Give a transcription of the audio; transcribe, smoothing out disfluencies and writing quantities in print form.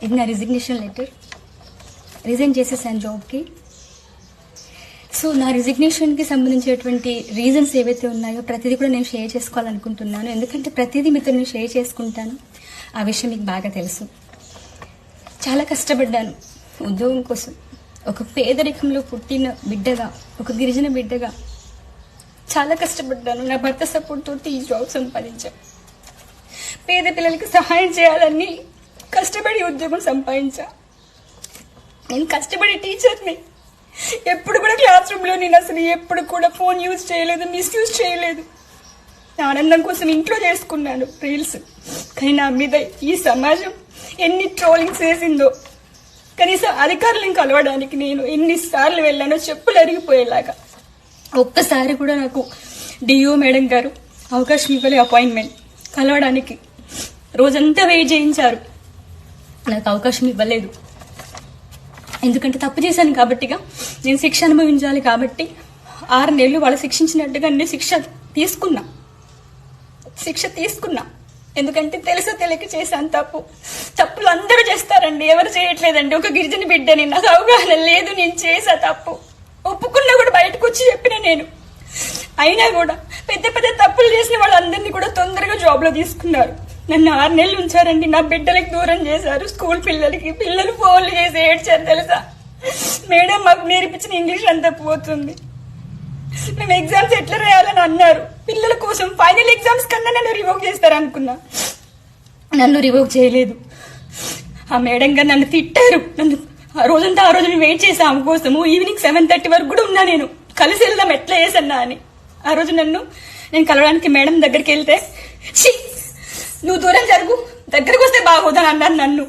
ఇది నా resignation letter. Resign చేసేసాను జాబ్కి. సో నా రిజిగ్నేషన్కి సంబంధించినటువంటి రీజన్స్ ఏవైతే ఉన్నాయో ప్రతిదీ కూడా నేను షేర్ చేసుకోవాలనుకుంటున్నాను. ఎందుకంటే ప్రతిదీ మీతో నేను షేర్ చేసుకుంటాను. ఆ విషయం మీకు బాగా తెలుసు. చాలా కష్టపడ్డాను ఉద్యోగం కోసం. ఒక పేదరికంలో పుట్టిన బిడ్డగా, ఒక గిరిజన బిడ్డగా చాలా కష్టపడ్డాను. నా భర్త సపోర్ట్ తోటి ఈ జాబ్ సంపాదించాను. పేద పిల్లలకి సహాయం చేయాలని కష్టపడి ఉద్యోగం సంపాదించా. నేను కష్టపడే టీచర్ని. ఎప్పుడు కూడా క్లాస్ రూమ్లో నేను అసలు ఎప్పుడు కూడా ఫోన్ యూజ్ చేయలేదు, మిస్యూజ్ చేయలేదు. నా ఆనందం కోసం ఇంట్లో చేసుకున్నాను రీల్స్. కానీ నా మీద ఈ సమాజం ఎన్ని ట్రోలింగ్స్ వేసిందో. కనీసం అధికారులను కలవడానికి నేను ఎన్నిసార్లు వెళ్ళానో చెప్పులు అరిగిపోయేలాగా. ఒక్కసారి కూడా నాకు డిఓ మేడం గారు అవకాశం ఇవ్వలే అపాయింట్మెంట్ కలవడానికి. రోజంతా వెయిట్ చేయించారు, నాకు అవకాశం ఇవ్వలేదు. ఎందుకంటే తప్పు చేశాను కాబట్టిగా, నేను శిక్ష అనుభవించాలి కాబట్టి 6 నెలలు వాళ్ళు శిక్షించినట్టుగా నేను శిక్ష తీసుకున్నా. ఎందుకంటే తెలుసో తెలియక చేశాను తప్పులు అందరూ చేస్తారండి, ఎవరు చేయట్లేదండి. ఒక గిరిజన బిడ్డని, నాకు అవగాహన లేదు, నేను చేసా తప్పు. ఒప్పుకున్నా కూడా బయటకు వచ్చి చెప్పిన నేను. అయినా కూడా పెద్ద పెద్ద తప్పులు చేసిన వాళ్ళందరినీ కూడా తొందరగా జాబ్లో తీసుకున్నారు. నన్ను 6 నెలలు ఉంచారండి. నా బిడ్డలకు దూరం చేశారు. స్కూల్ పిల్లలు ఫోన్లు చేసి ఏడ్చారు తెలుసా. మేడం మాకు నేర్పించిన ఇంగ్లీష్ అంతా పోతుంది, మేము ఎగ్జామ్స్ ఎట్లా రాయాలని అన్నారు. పిల్లల కోసం ఫైనల్ ఎగ్జామ్స్ కన్నా నన్ను రివోక్ చేస్తారు అనుకున్నా. నన్ను రివోక్ చేయలేదు. ఆ మేడం గారు నన్ను తిట్టారు. నన్ను ఆ రోజు నేను వెయిట్ చేసా ఆమె కోసము. ఈవినింగ్ 7:30 వరకు కూడా ఉన్నా నేను. కలిసి వెళ్దాం ఎట్లా చేసన్నా అని. ఆ రోజు నేను కలవడానికి మేడం దగ్గరికి వెళ్తే, నువ్వు దూరం జరుగు, దగ్గరకు వస్తే బాగోదని అన్నారు నన్ను.